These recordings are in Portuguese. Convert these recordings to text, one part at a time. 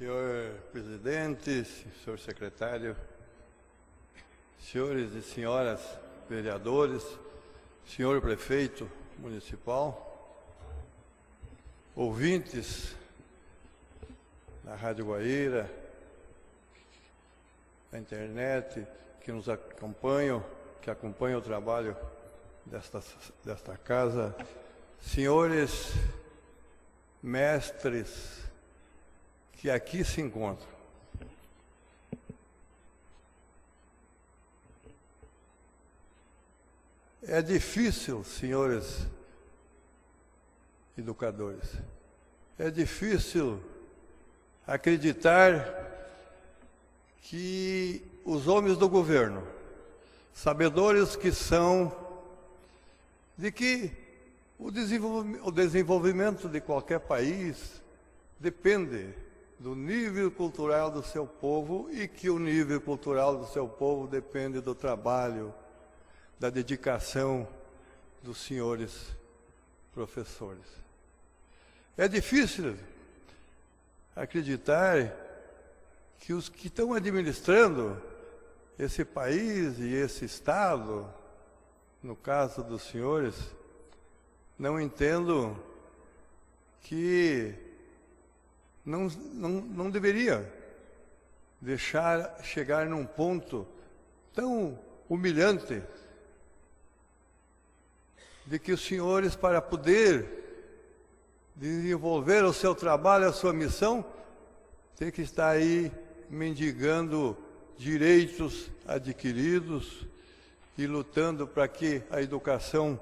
Senhor presidente, senhor secretário, senhores e senhoras vereadores, senhor prefeito municipal, ouvintes da Rádio Guaíra, da internet, que nos acompanham, que acompanham o trabalho desta casa, senhores mestres que aqui se encontram. É difícil, senhores educadores, é difícil acreditar que os homens do governo, sabedores que são de que o desenvolvimento de qualquer país depende do nível cultural do seu povo e que o nível cultural do seu povo depende do trabalho, da dedicação dos senhores professores. É difícil acreditar que os que estão administrando esse país e esse Estado, no caso dos senhores, não entendam que não deveria deixar chegar num ponto tão humilhante de que os senhores, para poder desenvolver o seu trabalho, a sua missão, tem que estar aí mendigando direitos adquiridos e lutando para que a educação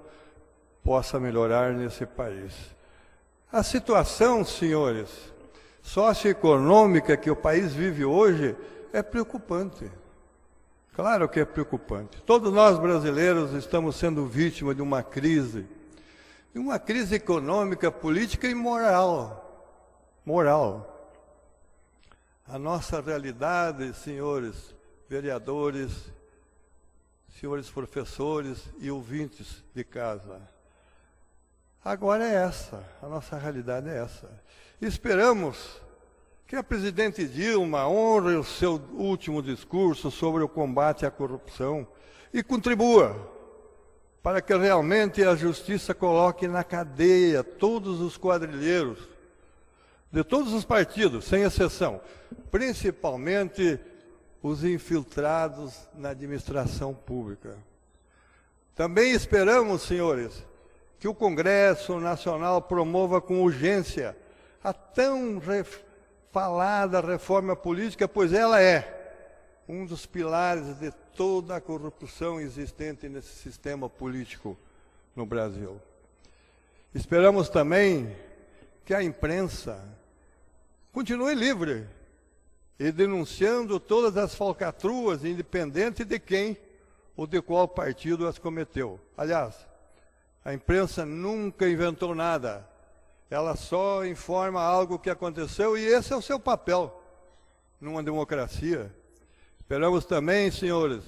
possa melhorar nesse país. A situação, senhores, socioeconômica que o país vive hoje é preocupante. Claro que é preocupante. Todos nós brasileiros estamos sendo vítimas de uma crise econômica, política e moral. A nossa realidade, senhores vereadores, senhores professores e ouvintes de casa, agora é essa, a nossa realidade é essa. Esperamos que a presidente Dilma honre o seu último discurso sobre o combate à corrupção e contribua para que realmente a justiça coloque na cadeia todos os quadrilheiros de todos os partidos, sem exceção, principalmente os infiltrados na administração pública. Também esperamos, senhores, que o Congresso Nacional promova com urgência a tão falada reforma política, pois ela é um dos pilares de toda a corrupção existente nesse sistema político no Brasil. Esperamos também que a imprensa continue livre e denunciando todas as falcatruas, independente de quem ou de qual partido as cometeu. Aliás, a imprensa nunca inventou nada. Ela só informa algo que aconteceu e esse é o seu papel numa democracia. Esperamos também, senhores,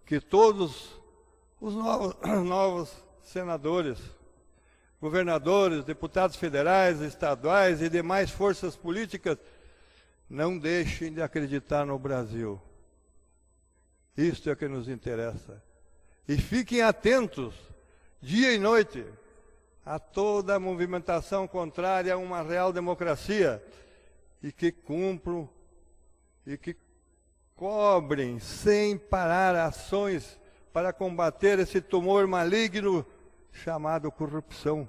que todos os novos senadores, governadores, deputados federais, estaduais e demais forças políticas não deixem de acreditar no Brasil. Isto é o que nos interessa. E fiquem atentos, dia e noite, a toda a movimentação contrária a uma real democracia e que cumpram e que cobrem sem parar ações para combater esse tumor maligno chamado corrupção,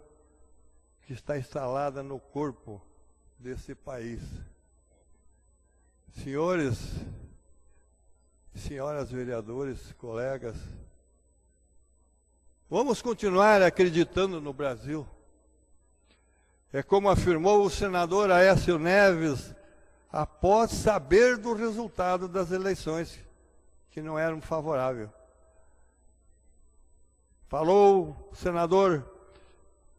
que está instalada no corpo desse país. Senhores e senhoras vereadores, colegas, vamos continuar acreditando no Brasil. É como afirmou o senador Aécio Neves, após saber do resultado das eleições, que não eram favoráveis. Falou o senador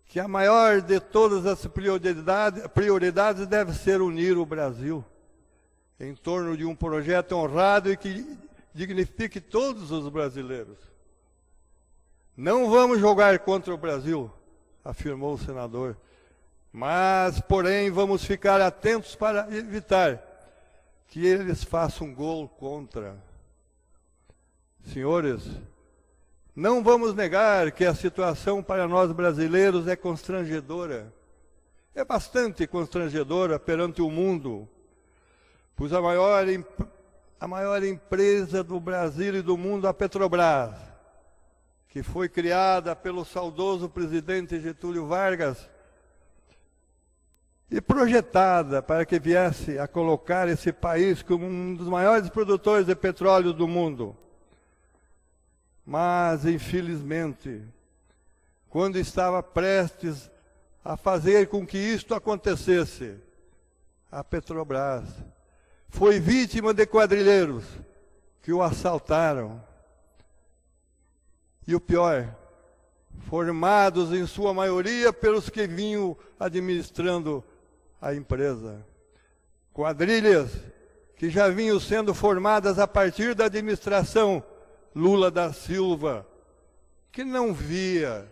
que a maior de todas as prioridades deve ser unir o Brasil em torno de um projeto honrado e que dignifique todos os brasileiros. Não vamos jogar contra o Brasil, afirmou o senador, mas, porém, vamos ficar atentos para evitar que eles façam um gol contra. Senhores, não vamos negar que a situação para nós brasileiros é constrangedora. É bastante constrangedora perante o mundo, pois a maior empresa do Brasil e do mundo, a Petrobras, que foi criada pelo saudoso presidente Getúlio Vargas e projetada para que viesse a colocar esse país como um dos maiores produtores de petróleo do mundo. Mas, infelizmente, quando estava prestes a fazer com que isto acontecesse, a Petrobras foi vítima de quadrilheiros que o assaltaram. E o pior, formados em sua maioria pelos que vinham administrando a empresa. Quadrilhas que já vinham sendo formadas a partir da administração Lula da Silva, que não via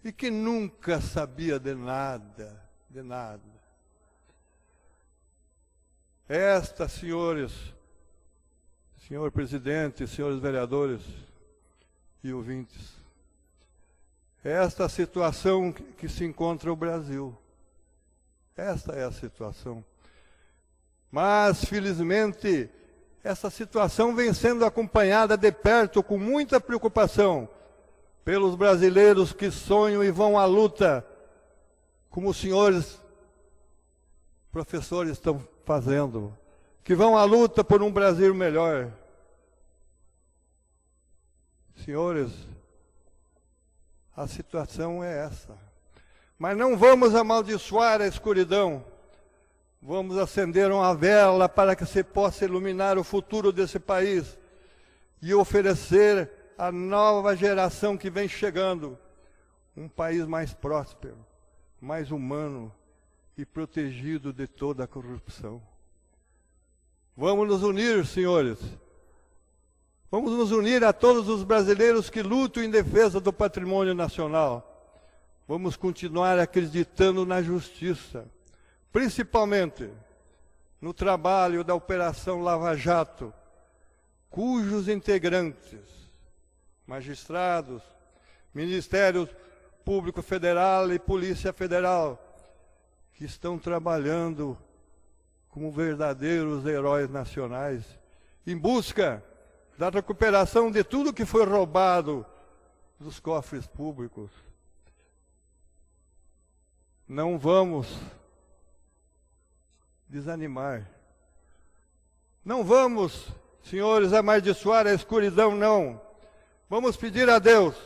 e que nunca sabia de nada, de nada. Esta, senhores, senhor presidente, senhores vereadores e ouvintes, esta situação que se encontra o Brasil. Esta é a situação. Mas, felizmente, essa situação vem sendo acompanhada de perto, com muita preocupação, pelos brasileiros que sonham e vão à luta, como os senhores professores estão fazendo, que vão à luta por um Brasil melhor. Senhores, a situação é essa. Mas não vamos amaldiçoar a escuridão. Vamos acender uma vela para que se possa iluminar o futuro desse país e oferecer à nova geração que vem chegando um país mais próspero, mais humano e protegido de toda a corrupção. Vamos nos unir, senhores. Vamos nos unir a todos os brasileiros que lutam em defesa do patrimônio nacional. Vamos continuar acreditando na justiça, principalmente no trabalho da Operação Lava Jato, cujos integrantes, magistrados, Ministério Público Federal e Polícia Federal, que estão trabalhando como verdadeiros heróis nacionais, em busca da recuperação de tudo que foi roubado dos cofres públicos. Não vamos desanimar. Não vamos, senhores, amaldiçoar a escuridão, não. Vamos pedir a Deus,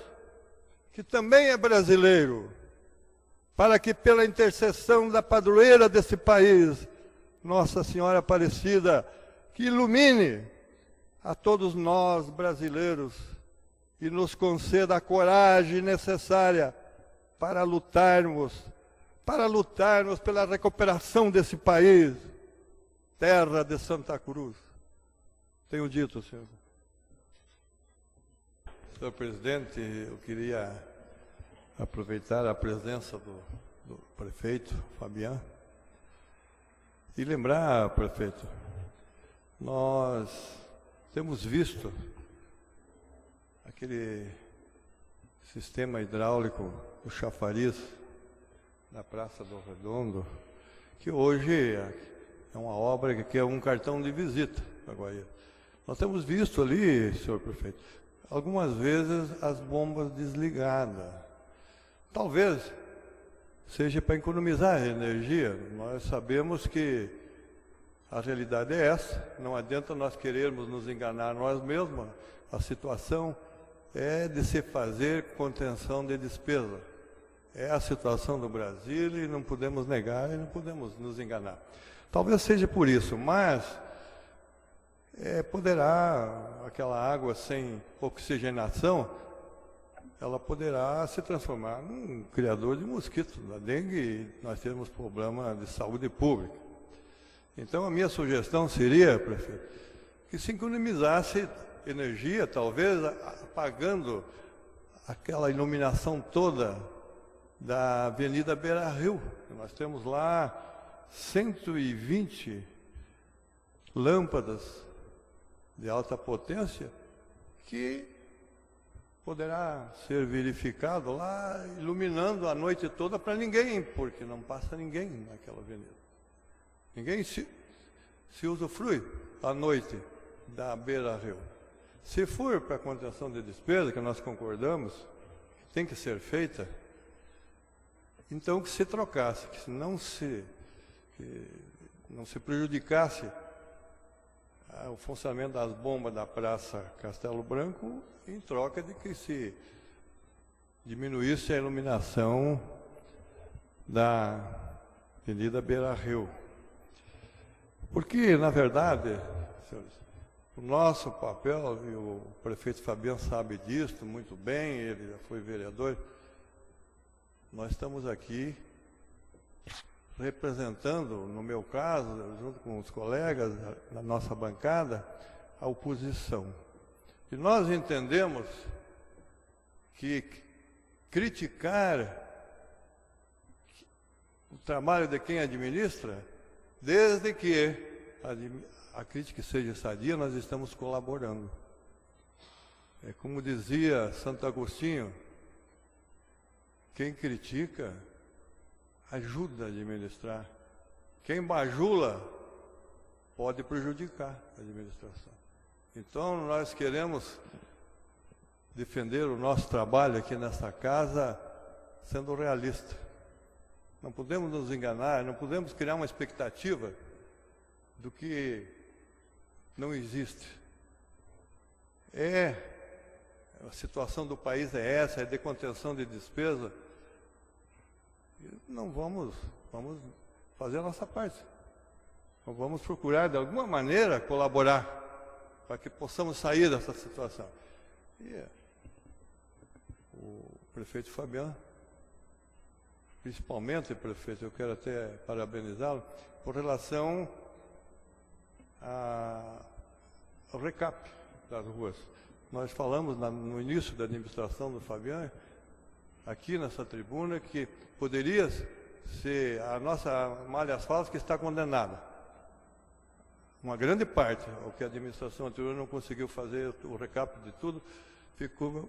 que também é brasileiro, para que pela intercessão da padroeira desse país, Nossa Senhora Aparecida, que ilumine a todos nós brasileiros e nos conceda a coragem necessária para lutarmos pela recuperação desse país, terra de Santa Cruz. Tenho dito, senhor. Senhor presidente, eu queria aproveitar a presença do prefeito Fabiano e lembrar, prefeito, nós temos visto aquele sistema hidráulico do chafariz na Praça do Redondo, que hoje é uma obra que é um cartão de visita para Guaíra. Nós temos visto ali, senhor prefeito, algumas vezes as bombas desligadas. Talvez seja para economizar energia. Nós sabemos que a realidade é essa. Não adianta nós querermos nos enganar nós mesmos. A situação é de se fazer contenção de despesa. É a situação do Brasil e não podemos negar e não podemos nos enganar. Talvez seja por isso, mas poderá, aquela água sem oxigenação, ela poderá se transformar num criador de mosquitos. Na dengue, nós temos problema de saúde pública. Então, a minha sugestão seria, prefeito, que se economizasse energia, talvez apagando aquela iluminação toda da Avenida Beira-Rio. Nós temos lá 120 lâmpadas de alta potência que poderá ser verificado lá, iluminando a noite toda para ninguém, porque não passa ninguém naquela avenida. Ninguém se usufrui à noite da Beira-Rio. Se for para a contenção de despesa, que nós concordamos, que tem que ser feita, então que se trocasse, que não se prejudicasse o funcionamento das bombas da Praça Castelo Branco, em troca de que se diminuísse a iluminação da Avenida Beira-Rio. Porque, na verdade, senhores, o nosso papel, e o prefeito Fabiano sabe disso muito bem, ele já foi vereador, nós estamos aqui representando, no meu caso, junto com os colegas da nossa bancada, a oposição. E nós entendemos que criticar o trabalho de quem administra, desde que a crítica seja sadia, nós estamos colaborando. É como dizia Santo Agostinho, quem critica ajuda a administrar. Quem bajula pode prejudicar a administração. Então, nós queremos defender o nosso trabalho aqui nessa casa sendo realista. Não podemos nos enganar, não podemos criar uma expectativa do que não existe. A situação do país é essa, é de contenção de despesa. Não vamos fazer a nossa parte. Não vamos procurar, de alguma maneira, colaborar para que possamos sair dessa situação. E o prefeito Fabiano, principalmente, prefeito, eu quero até parabenizá-lo, por relação ao recap das ruas. Nós falamos no início da administração do Fabiano, aqui nessa tribuna, que poderia ser a nossa malha asfáltica está condenada. Uma grande parte, o que a administração anterior não conseguiu fazer, o recap de tudo, ficou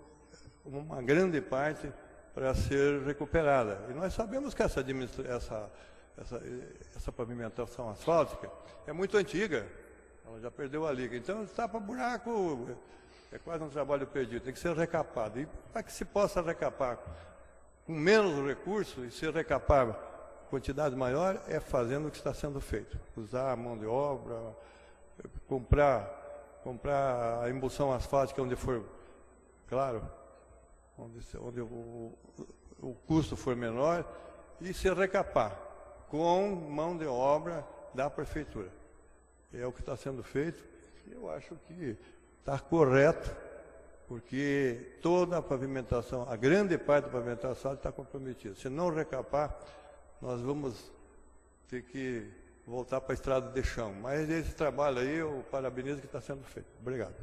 uma grande parte para ser recuperada. E nós sabemos que essa pavimentação asfáltica é muito antiga, ela já perdeu a liga. Então, tapa buraco, é quase um trabalho perdido, tem que ser recapado. E para que se possa recapar com menos recursos e se recapar quantidade maior, é fazendo o que está sendo feito. Usar a mão de obra, comprar a emulsão asfáltica onde for, claro, onde o custo for menor, e se recapar com mão de obra da prefeitura. É o que está sendo feito. Eu acho que está correto, porque toda a pavimentação, a grande parte da pavimentação está comprometida. Se não recapar, nós vamos ter que voltar para a estrada de chão. Mas esse trabalho aí, eu parabenizo que está sendo feito. Obrigado.